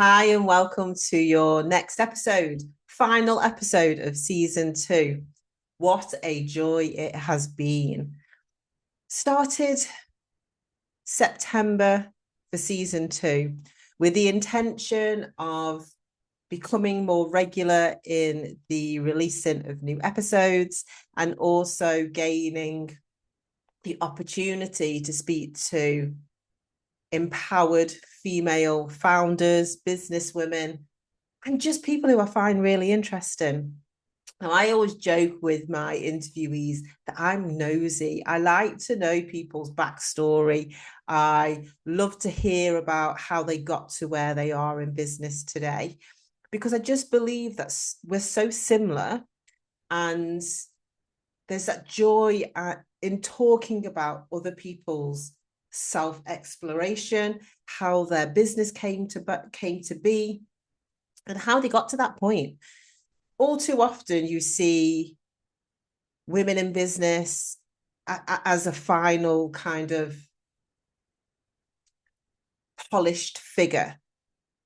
Hi, and welcome to your next episode, final episode of season 2. What a joy it has been. Started September for season 2 with the intention of becoming more regular in the releasing of new episodes and also gaining the opportunity to speak to empowered female founders, businesswomen, and just people who I find really interesting. Now, I always joke with my interviewees that I'm nosy. I like to know people's backstory. I love to hear about how they got to where they are in business today, because I just believe that we're so similar. And there's that joy in talking about other people's self-exploration, how their business came to be, and how they got to that point. All too often you see women in business as a final kind of polished figure,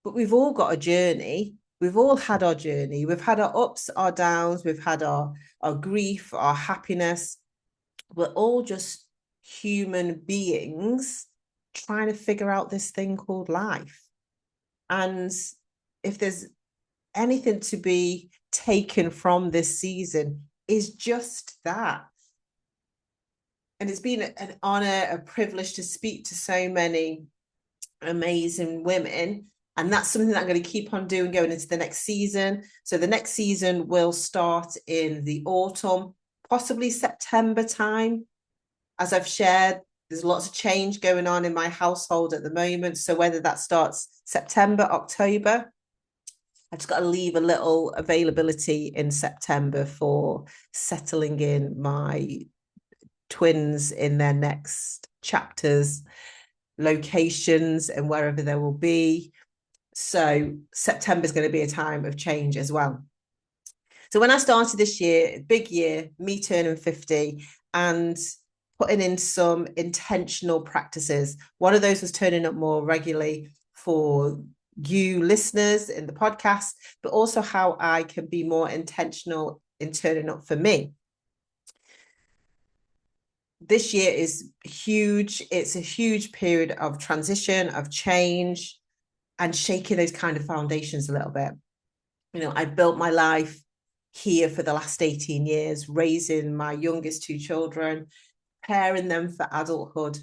but we've all got a journey. We've all had our journey. We've had our ups, our downs. We've had our grief, our happiness. We're all just human beings trying to figure out this thing called life. And if there's anything to be taken from this season, is just that. And it's been an honor, a privilege to speak to so many amazing women. And that's something that I'm going to keep on doing going into the next season. So the next season will start in the autumn, possibly September time. As I've shared, there's lots of change going on in my household at the moment. So whether that starts September, October, I've just got to leave a little availability in September for settling in my twins in their next chapters, locations, and wherever there will be. So September is going to be a time of change as well. So when I started this year, big year, me turning 50 and putting in some intentional practices. One of those was turning up more regularly for you listeners in the podcast, but also how I can be more intentional in turning up for me. This year is huge. It's a huge period of transition, of change, and shaking those kind of foundations a little bit. You know, I built my life here for the last 18 years, raising my youngest 2 children, preparing them for adulthood.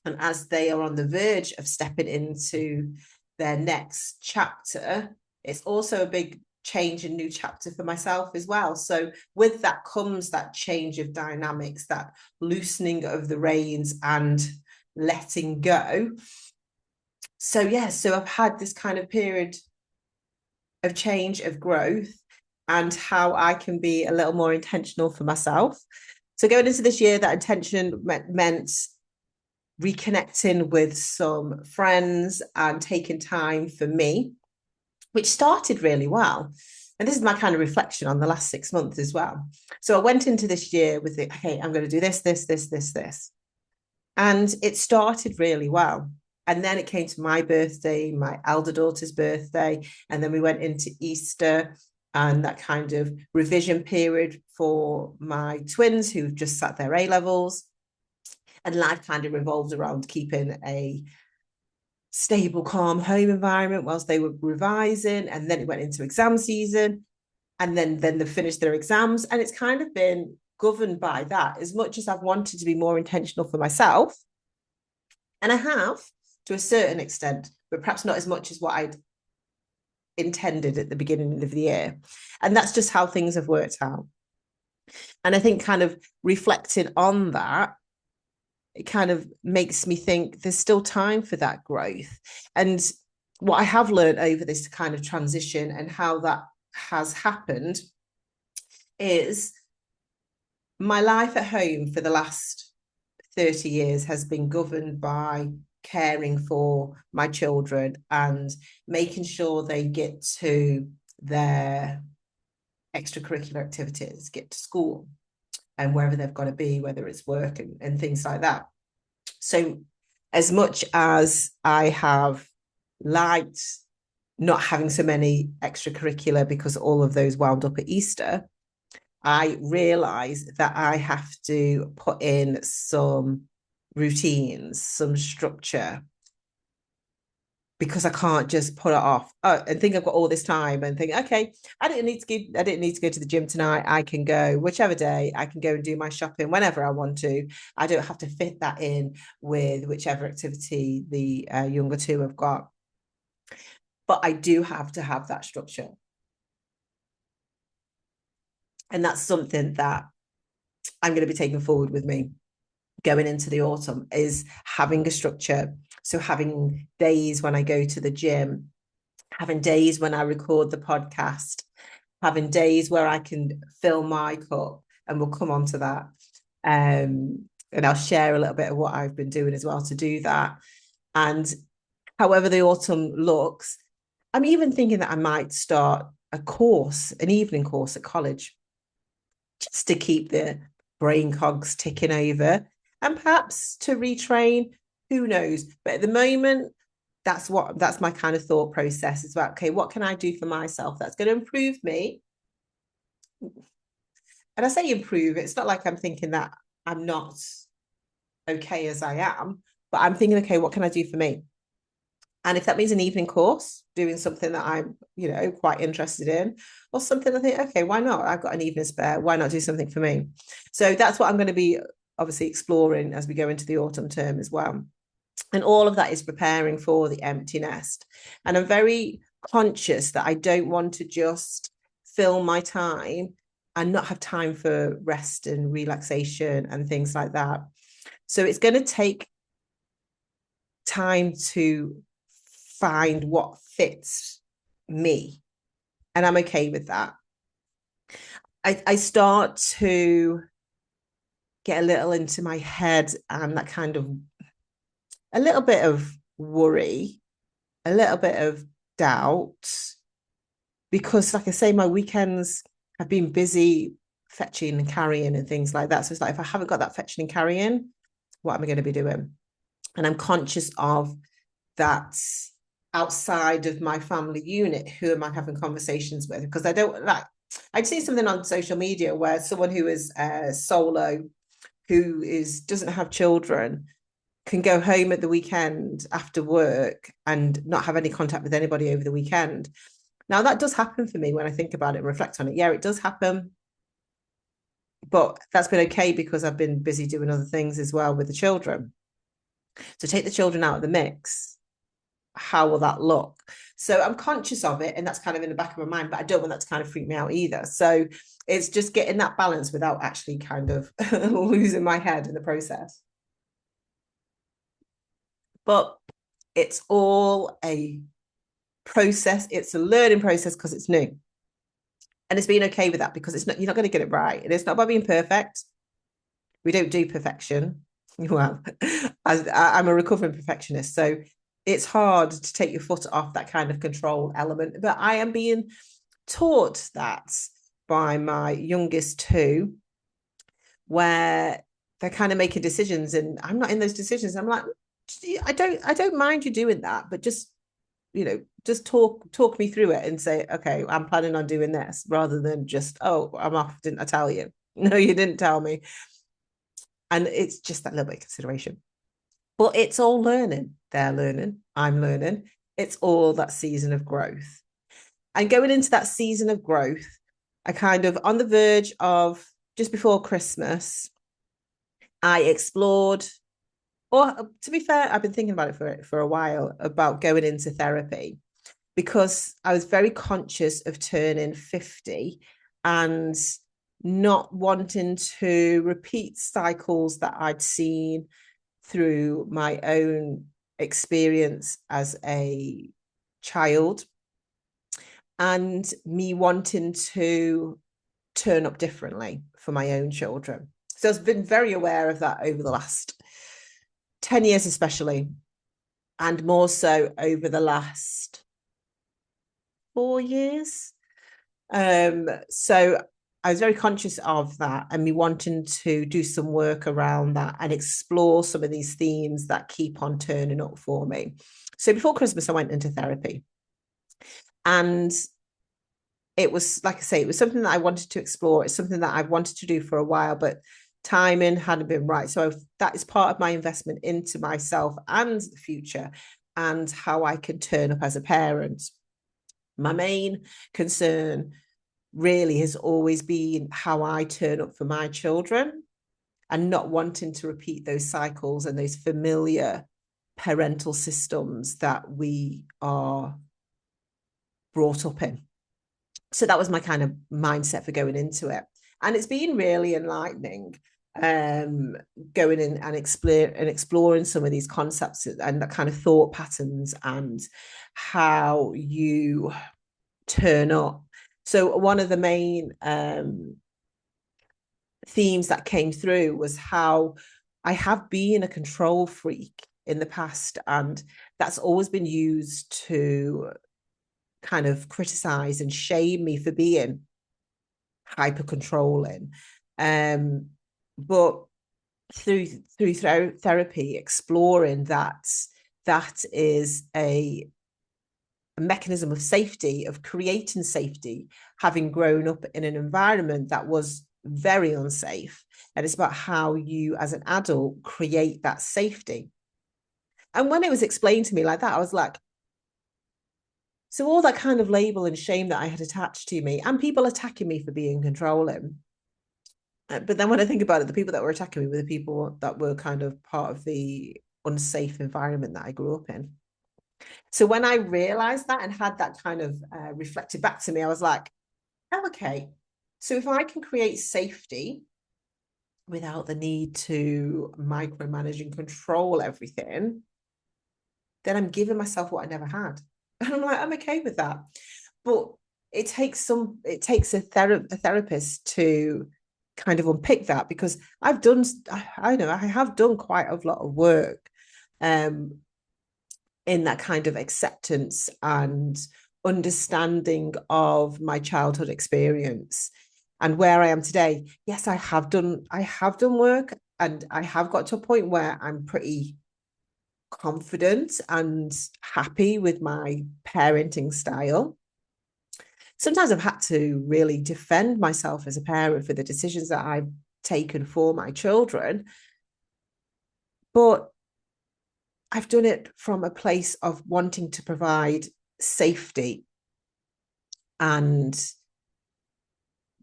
And as they are on the verge of stepping into their next chapter, it's also a big change and new chapter for myself as well. So with that comes that change of dynamics, that loosening of the reins and letting go. So so I've had this kind of period of change, of growth, and how I can be a little more intentional for myself. So going into this year, that intention meant reconnecting with some friends and taking time for me, which started really well. And this is my kind of reflection on the last 6 months as well. So I went into this year with it, okay, I'm going to do this, this, this, this, this. And it started really well. And then it came to my birthday, my elder daughter's birthday, and then we went into Easter and that kind of revision period for my twins who've just sat their A-levels. And life kind of revolved around keeping a stable, calm home environment whilst they were revising. And then it went into exam season. And then they finished their exams. And it's kind of been governed by that, as much as I've wanted to be more intentional for myself. And I have to a certain extent, but perhaps not as much as what I'd intended at the beginning of the year. And that's just how things have worked out. And I think kind of reflecting on that, it kind of makes me think there's still time for that growth. And what I have learned over this kind of transition and how that has happened is my life at home for the last 30 years has been governed by caring for my children and making sure they get to their extracurricular activities, get to school and wherever they've got to be, whether it's work and things like that. So as much as I have liked not having so many extracurricular because all of those wound up at Easter, I realized that I have to put in some routines, some structure, because I can't just put it off and think I've got all this time and think, okay, I didn't need to go to the gym tonight. I can go whichever day. I can go and do my shopping whenever I want to. I don't have to fit that in with whichever activity the younger two have got. But I do have to have that structure. And that's something that I'm going to be taking forward with me going into the autumn, is having a structure. So having days when I go to the gym, having days when I record the podcast, having days where I can fill my cup, and we'll come on to that. And I'll share a little bit of what I've been doing as well to do that. And however the autumn looks, I'm even thinking that I might start a course, an evening course at college, just to keep the brain cogs ticking over and perhaps to retrain, who knows. But at the moment, that's my kind of thought process is about, okay, what can I do for myself that's going to improve me? And I say improve, it's not like I'm thinking that I'm not okay as I am, but I'm thinking, okay, what can I do for me? And if that means an evening course, doing something that I'm, quite interested in, or something I think, okay, why not? I've got an evening spare. Why not do something for me? So that's what I'm going to be obviously exploring as we go into the autumn term as well. And all of that is preparing for the empty nest. And I'm very conscious that I don't want to just fill my time and not have time for rest and relaxation and things like that. So it's going to take time to find what fits me. And I'm okay with that. I start to get a little into my head and that kind of a little bit of worry, a little bit of doubt, because like I say, my weekends have been busy fetching and carrying and things like that. So it's like, if I haven't got that fetching and carrying, what am I going to be doing? And I'm conscious of that outside of my family unit, who am I having conversations with? Because I don't like, I'd seen something on social media where someone who is solo, who doesn't have children, can go home at the weekend after work and not have any contact with anybody over the weekend. Now, that does happen for me when I think about it and reflect on it. Yeah, it does happen. But that's been okay because I've been busy doing other things as well with the children. So take the children out of the mix. How will that look? So I'm conscious of it, and that's kind of in the back of my mind, but I don't want that to kind of freak me out either. So it's just getting that balance without actually kind of losing my head in the process. But it's all a process. It's a learning process because it's new. And it's being okay with that, because it's not, you're not going to get it right. And it's not about being perfect. We don't do perfection. Well, I'm a recovering perfectionist. So it's hard to take your foot off that kind of control element. But I am being taught that by my youngest two, where they're kind of making decisions and I'm not in those decisions. I'm like, I don't mind you doing that, but just just talk me through it and say, okay, I'm planning on doing this, rather than just, oh, I'm off, didn't I tell you? No, you didn't tell me. And it's just that little bit of consideration. But it's all learning. They're learning, I'm learning. It's all that season of growth. And going into that season of growth, I kind of, on the verge of just before Christmas, I explored, or to be fair, I've been thinking about it for a while, about going into therapy, because I was very conscious of turning 50 and not wanting to repeat cycles that I'd seen through my own experience as a child, and me wanting to turn up differently for my own children. So I've been very aware of that over the last 10 years, especially, and more so over the last 4 years. So I was very conscious of that, and me wanting to do some work around that and explore some of these themes that keep on turning up for me. So before Christmas, I went into therapy. And it was, like I say, it was something that I wanted to explore. It's something that I've wanted to do for a while, but timing hadn't been right. So that is part of my investment into myself and the future and how I can turn up as a parent. My main concern really has always been how I turn up for my children and not wanting to repeat those cycles and those familiar parental systems that we are brought up in. So that was my kind of mindset for going into it. And it's been really enlightening, going in and exploring some of these concepts and that kind of thought patterns and how you turn up. So one of the main themes that came through was how I have been a control freak in the past, and that's always been used to kind of criticize and shame me for being hyper controlling. But through therapy, exploring that is a mechanism of safety, of creating safety, having grown up in an environment that was very unsafe. And it's about how you, as an adult, create that safety. And when it was explained to me like that, I was like, so all that kind of label and shame that I had attached to me, and people attacking me for being controlling. But then when I think about it, the people that were attacking me were the people that were kind of part of the unsafe environment that I grew up in. So when I realized that and had that kind of reflected back to me, I was like, oh, okay. So if I can create safety without the need to micromanage and control everything, then I'm giving myself what I never had. And I'm like, I'm okay with that. But it takes a therapist to kind of unpick that, because I have done quite a lot of work in that kind of acceptance and understanding of my childhood experience and where I am today. Yes, I have done work, and I have got to a point where I'm pretty confident and happy with my parenting style. Sometimes I've had to really defend myself as a parent for the decisions that I've taken for my children, but I've done it from a place of wanting to provide safety and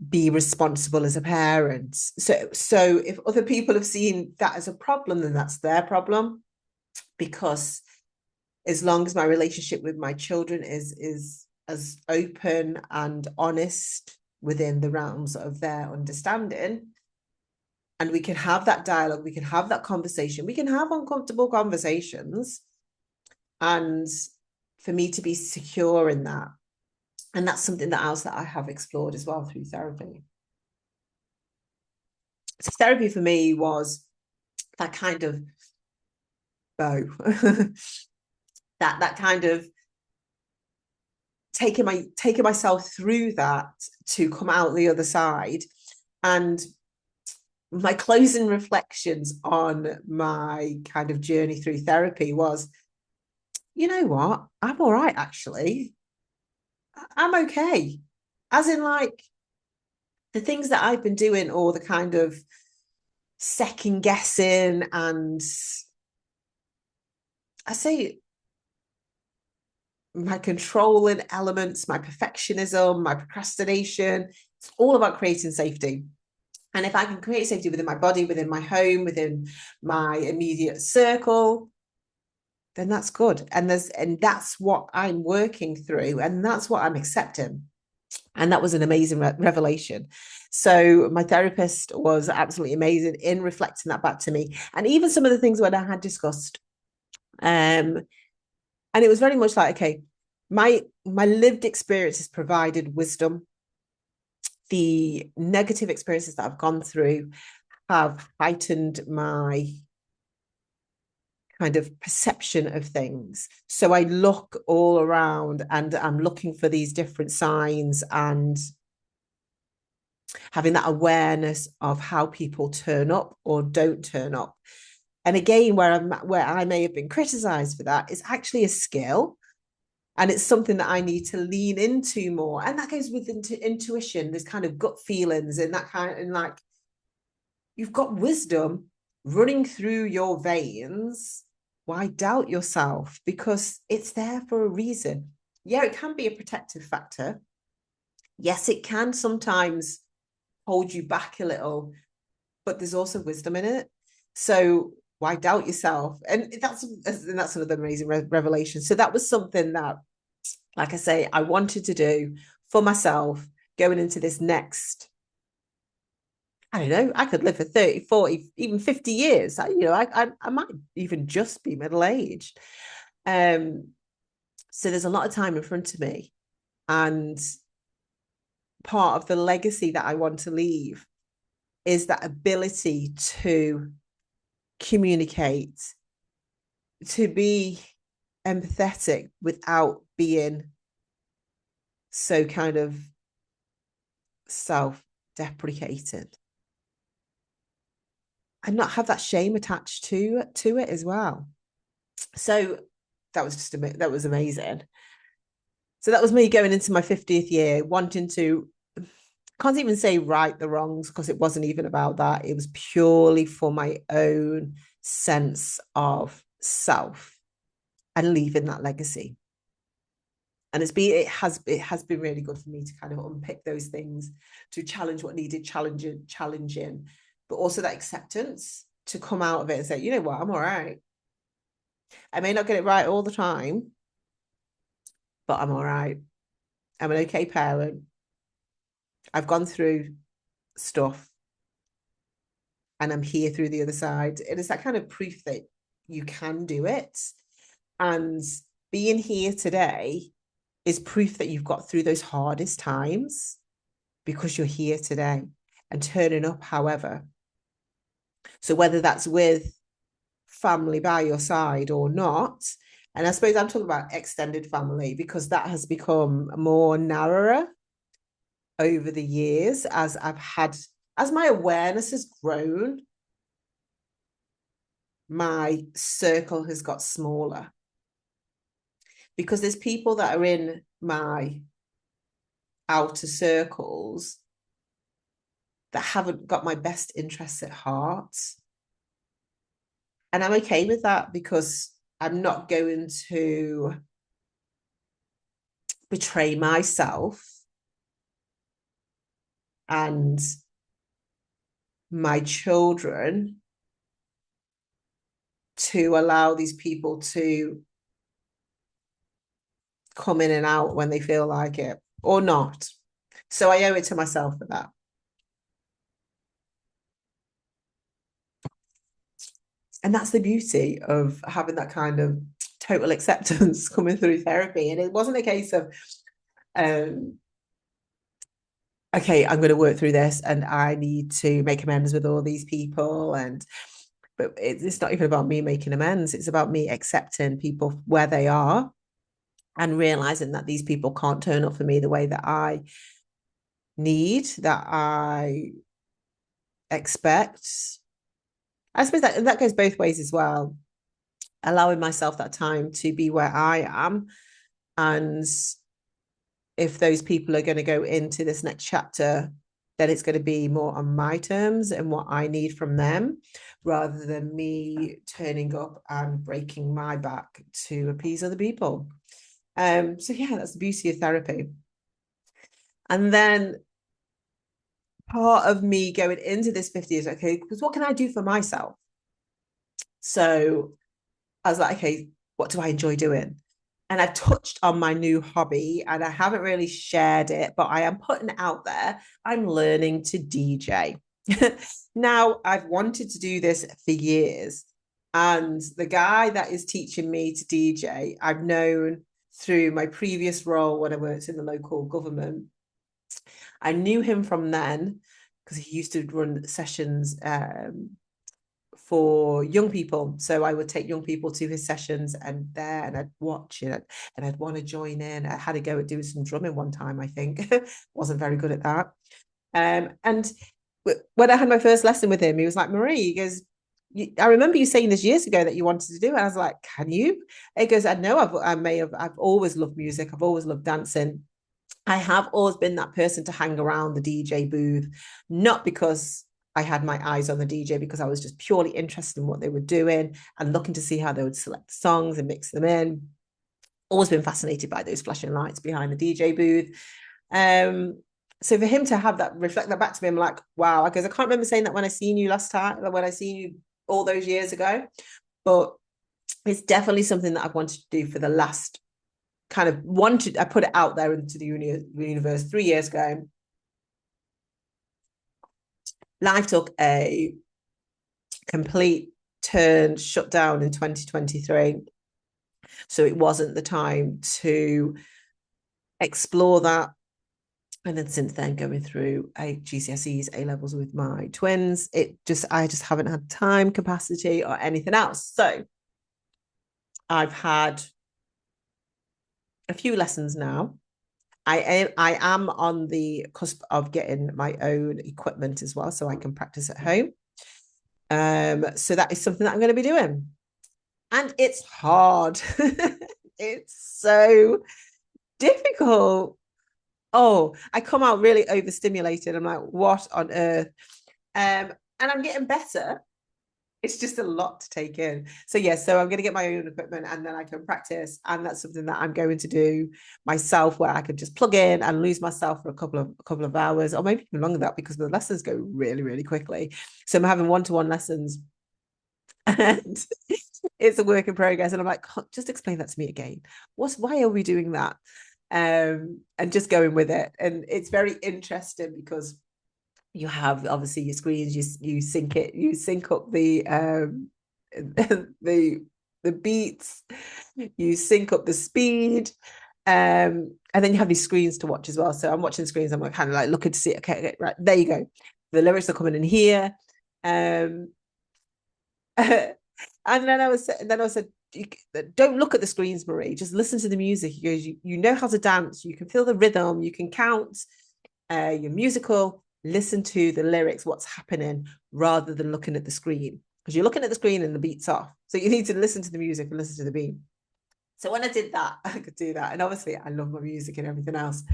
be responsible as a parent. So if other people have seen that as a problem, then that's their problem, because as long as my relationship with my children is as open and honest within the realms of their understanding, and we can have that dialogue, we can have that conversation, we can have uncomfortable conversations, and for me to be secure in that. And that's something else that I have explored as well through therapy. So therapy for me was that kind of bow, that kind of taking myself through that to come out the other side. And my closing reflections on my kind of journey through therapy was, you know what? I'm all right, actually. I'm okay. As in, like, the things that I've been doing, or the kind of second guessing, and I say my controlling elements, my perfectionism, my procrastination, it's all about creating safety. And if I can create safety within my body, within my home, within my immediate circle, then that's good. And that's what I'm working through, and that's what I'm accepting. And that was an amazing revelation. So my therapist was absolutely amazing in reflecting that back to me, and even some of the things when I had discussed. And it was very much like, okay, my lived experiences provided wisdom. The negative experiences that I've gone through have heightened my kind of perception of things. So I look all around and I'm looking for these different signs and having that awareness of how people turn up or don't turn up. And again, where I may have been criticized for that, is actually a skill. And it's something that I need to lean into more. And that goes with intuition, there's kind of gut feelings and that kind of, and like, you've got wisdom running through your veins. Why doubt yourself? Because it's there for a reason. Yeah, it can be a protective factor. Yes, it can sometimes hold you back a little, but there's also wisdom in it. So why doubt yourself? And that's another amazing revelation. So that was something that, like I say, I wanted to do for myself going into this next, I don't know, I could live for 30, 40, even 50 years. I might even just be middle-aged. So there's a lot of time in front of me. And part of the legacy that I want to leave is that ability to communicate, to be empathetic without being so kind of self-deprecated, and not have that shame attached to it as well. So that was amazing. So that was me going into my 50th year, wanting to, can't even say right the wrongs, because it wasn't even about that. It was purely for my own sense of self and leaving that legacy. And it has been really good for me to kind of unpick those things, to challenge what needed challenging, but also that acceptance to come out of it and say, you know what, I'm all right. I may not get it right all the time, but I'm all right. I'm an okay parent. I've gone through stuff and I'm here through the other side. It is that kind of proof that you can do it. And being here today is proof that you've got through those hardest times, because you're here today and turning up, however. So whether that's with family by your side or not, and I suppose I'm talking about extended family, because that has become more narrower over the years as my awareness has grown, my circle has got smaller, because there's people that are in my outer circles that haven't got my best interests at heart. And I'm okay with that, because I'm not going to betray myself and my children to allow these people to come in and out when they feel like it or not. So I owe it to myself for that. And that's the beauty of having that kind of total acceptance coming through therapy. And it wasn't a case of, okay, I'm going to work through this and I need to make amends with all these people. But it's not even about me making amends. It's about me accepting people where they are and realizing that these people can't turn up for me the way that I need, that I expect. I suppose that goes both ways as well. Allowing myself that time to be where I am. And if those people are going to go into this next chapter, then it's going to be more on my terms and what I need from them, rather than me turning up and breaking my back to appease other people. So yeah, that's the beauty of therapy. And then part of me going into this 50 is, okay, because what can I do for myself? So I was like, okay, what do I enjoy doing? And I've touched on my new hobby and I haven't really shared it, but I am putting it out there. I'm learning to DJ. Now, I've wanted to do this for years. And the guy that is teaching me to DJ, I've known through my previous role when I worked in the local government. I knew him from then because he used to run sessions for young people. So I would take young people to his sessions and I'd watch it and I'd want to join in. I had a go at doing some drumming one time, I think. Wasn't very good at that. And when I had my first lesson with him, he was like, Marie, he goes, I remember you saying this years ago that you wanted to do it. I was like, can you? It goes, I know I've always loved music. I've always loved dancing. I have always been that person to hang around the DJ booth, not because I had my eyes on the DJ, because I was just purely interested in what they were doing and looking to see how they would select songs and mix them in. Always been fascinated by those flashing lights behind the DJ booth. Um, so for him to have that, reflect that back to me, I'm like, wow, because I can't remember saying that when I seen you last time, when I seen you all those years ago, but it's definitely something that I've wanted to do for the last kind of wanted, I put it out there into the universe 3 years ago. Life took a complete turn, shut down in 2023. So it wasn't the time to explore that. And then since then, going through GCSEs, A levels with my twins, I just haven't had time, capacity, or anything else. So I've had a few lessons now. I am on the cusp of getting my own equipment as well, so I can practice at home. So that is something that I'm going to be doing, and it's hard. It's so difficult. Oh, I come out really overstimulated. I'm like, what on earth? And I'm getting better. It's just a lot to take in. So yeah, so I'm going to get my own equipment and then I can practice. And that's something that I'm going to do myself, where I can just plug in and lose myself for a couple of hours, or maybe even longer than that, because the lessons go really, really quickly. So I'm having one-to-one lessons and it's a work in progress. And I'm like, just explain that to me again. Why are we doing that? And just going with it. And it's very interesting because you have obviously your screens, you sync up the beats, you sync up the speed, and then you have these screens to watch as well. So I'm watching screens, I'm kind of like looking to see, okay, right, there you go, the lyrics are coming in here. And then I said, don't look at the screens, Marie, just listen to the music. He goes, you know how to dance, you can feel the rhythm, you can count, you're musical, listen to the lyrics, what's happening, rather than looking at the screen, because you're looking at the screen and the beat's off. So you need to listen to the music and listen to the beat. So when I did that, I could do that. And obviously I love my music and everything else.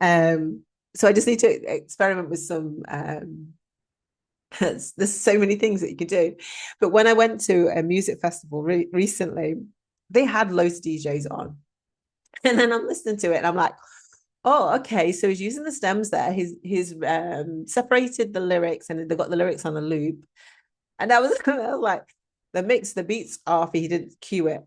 So I just need to experiment with some there's so many things that you can do. But when I went to a music festival recently, they had loads of DJs on. And then I'm listening to it and I'm like, oh, okay. So he's using the stems there. He's separated the lyrics and they've got the lyrics on the loop. And I was like, the beats off. He didn't cue it.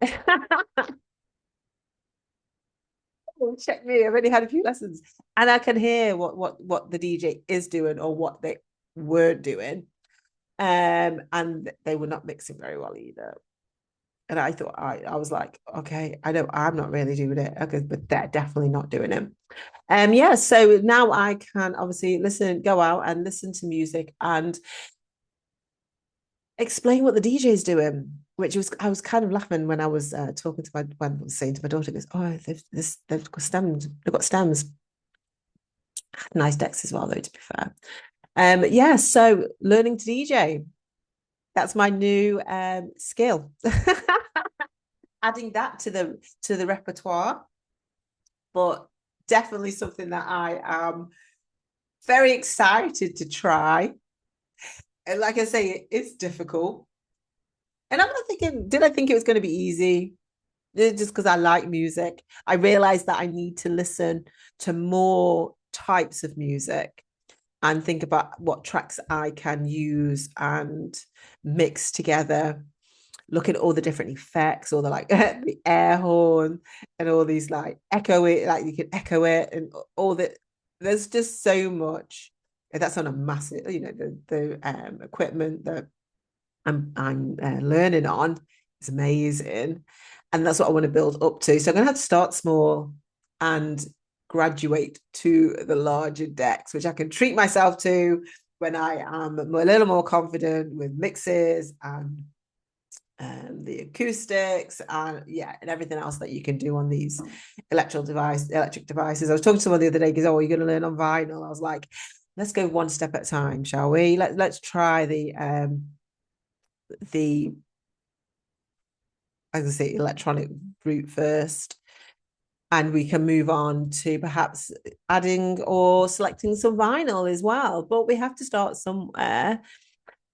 Oh, check me. I've only had a few lessons. And I can hear what the DJ is doing or what they were doing. And they were not mixing very well either. And I thought I was like, okay, I'm not really doing it. Okay, but they're definitely not doing it. Yeah, so now I can obviously go out and listen to music and explain what the DJ is doing, I was kind of laughing when I was talking to when I was saying to my daughter, goes, oh, they've got stems, nice decks as well, though, to be fair. Yeah, so learning to DJ, that's my new skill. Adding that to the repertoire, but definitely something that I am very excited to try. And like I say, it's difficult. And I'm not thinking, did I think it was going to be easy? Just because I like music. I realized that I need to listen to more types of music and think about what tracks I can use and mix together. Look at all the different effects, all the like the air horn and all these like echo it, like you can echo it and all that. There's just so much. That's on a massive, the equipment that I'm learning on is amazing, and that's what I want to build up to. So I'm gonna have to start small and graduate to the larger decks, which I can treat myself to when I am a little more confident with mixes and the acoustics and everything else that you can do on these electric devices. I was talking to someone the other day, because, oh, you're going to learn on vinyl. I was like, let's go one step at a time, shall we? Let's try the the, as I say, electronic route first, and we can move on to perhaps adding or selecting some vinyl as well. But we have to start somewhere.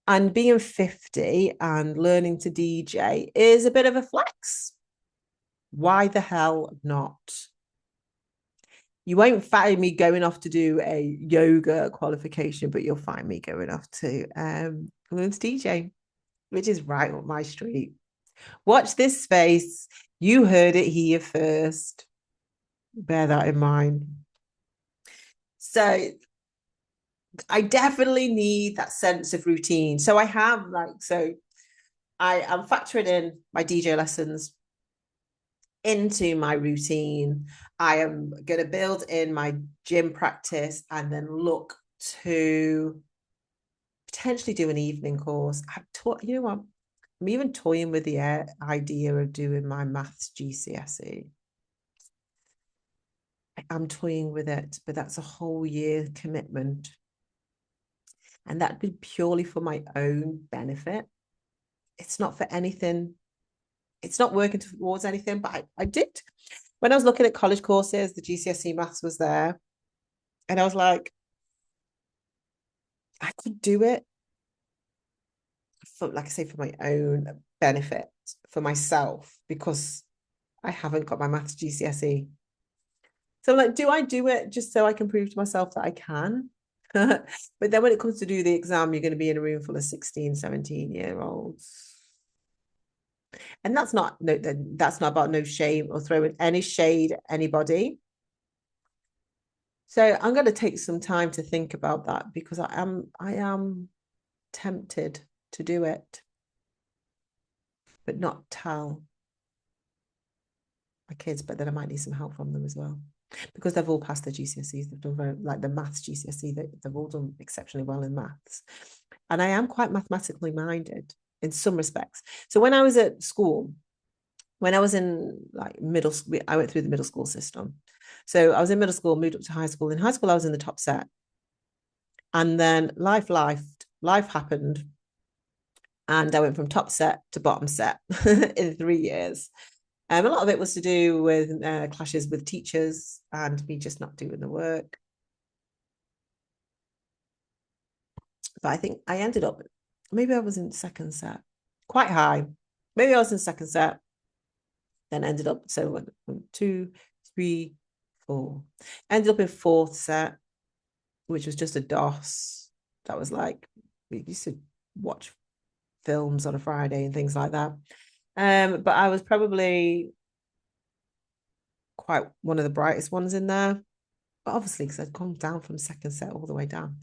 And being 50 and learning to DJ is a bit of a flex. Why the hell not? You won't find me going off to do a yoga qualification, but you'll find me going off to learn to DJ, which is right up my street. Watch this space. You heard it here first. Bear that in mind. So I definitely need that sense of routine. So I have I am factoring in my DJ lessons into my routine. I am going to build in my gym practice and then look to potentially do an evening course. You know what? I'm even toying with the idea of doing my maths GCSE. I'm toying with it, but that's a whole year commitment. And that'd be purely for my own benefit. It's not for anything. It's not working towards anything, but I did. When I was looking at college courses, the GCSE maths was there. And I was like, I could do it for, like I say, for my own benefit, for myself, because I haven't got my maths GCSE. So I'm like, do I do it just so I can prove to myself that I can? But then when it comes to do the exam, you're going to be in a room full of 16, 17-year-olds. And that's not about no shame or throwing any shade at anybody. So I'm going to take some time to think about that, because I am tempted to do it, but not tell my kids. But then I might need some help from them as well, because they've all passed their GCSEs. They've done very, like the maths GCSE, they've all done exceptionally well in maths. And I am quite mathematically minded in some respects. So when I was at school, when I was in like middle school, I went through the middle school system. So I was in middle school, moved up to high school. In high school, I was in the top set. And then life happened. And I went from top set to bottom set in 3 years. A lot of it was to do with clashes with teachers and me just not doing the work. But I think I ended up, maybe I was in second set, quite high. Maybe I was in second set, then ended up, so 1, 2, 3, 4. Ended up in fourth set, which was just a DOS. That was like, we used to watch films on a Friday and things like that. But I was probably quite one of the brightest ones in there. But obviously, because I'd gone down from second set all the way down.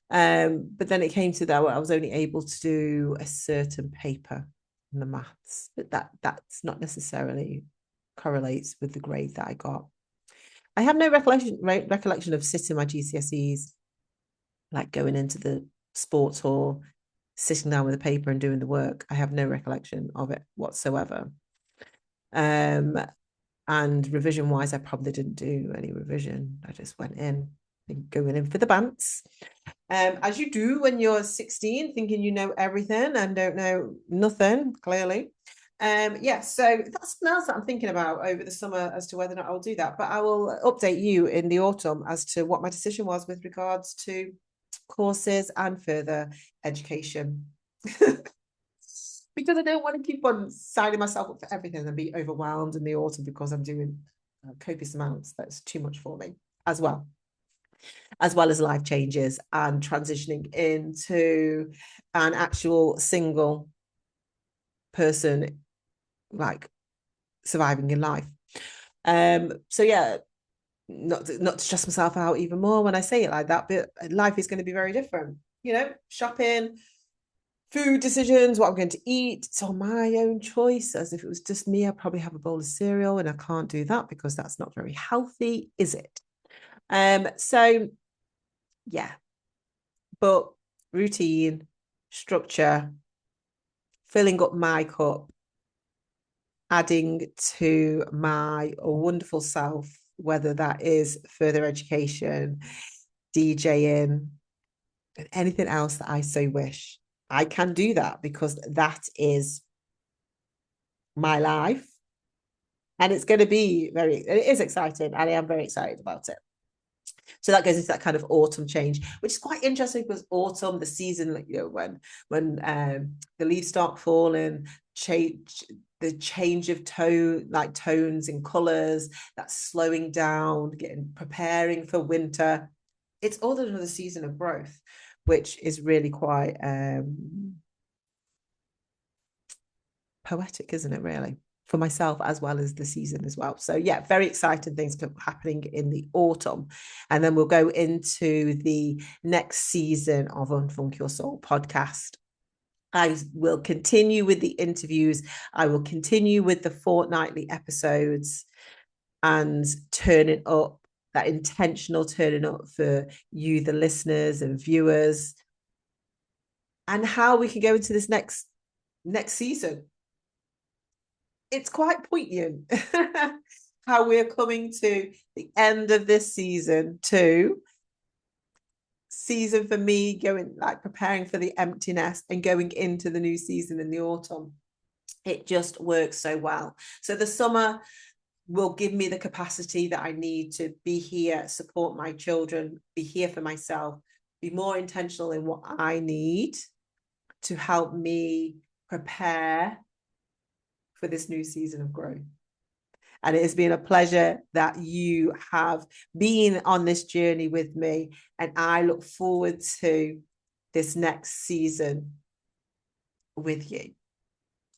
But then it came to that where I was only able to do a certain paper in the maths, but that's not necessarily correlates with the grade that I got. I have no recollection of sitting my GCSEs, like going into the sports hall, sitting down with a paper and doing the work. I have no recollection of it whatsoever. And revision wise, I probably didn't do any revision. I just went in, going in for the bants. As you do when you're 16, thinking you know everything and don't know nothing, clearly. Yeah, so that's something else that I'm thinking about over the summer as to whether or not I'll do that. But I will update you in the autumn as to what my decision was with regards to courses and further education. Because I don't want to keep on signing myself up for everything and be overwhelmed in the autumn because I'm doing copious amounts. That's too much for me as well as life changes and transitioning into an actual single person, like surviving in life. So yeah, not to stress myself out even more when I say it like that, but life is going to be very different. You know, shopping, food decisions, what I'm going to eat, it's on my own choice. As if it was just me, I'd probably have a bowl of cereal, and I can't do that because that's not very healthy, is it? So yeah, but routine, structure, filling up my cup, adding to my wonderful self, whether that is further education, DJing, and anything else that I so wish. I can do that because that is my life. And it's going to be it is exciting. And I am very excited about it. So that goes into that kind of autumn change, which is quite interesting because autumn, the season, like, you know, when the leaves start falling, change the change of tone, like tones and colors, that's slowing down, getting preparing for winter. It's all another season of growth, which is really quite poetic, isn't it, really? For myself as well as the season as well. So yeah, very exciting things happening in the autumn. And then we'll go into the next season of Unfunk Your Soul podcast. I will continue with the interviews. I will continue with the fortnightly episodes and turning up, that intentional turning up for you, the listeners and viewers, and how we can go into this next season. It's quite poignant how we're coming to the end of this season too. Season for me, going like preparing for the empty nest and going into the new season in the autumn. It just works so well. So the summer will give me the capacity that I need to be here, support my children, be here for myself, be more intentional in what I need to help me prepare for this new season of growth. And it has been a pleasure that you have been on this journey with me. And I look forward to this next season with you.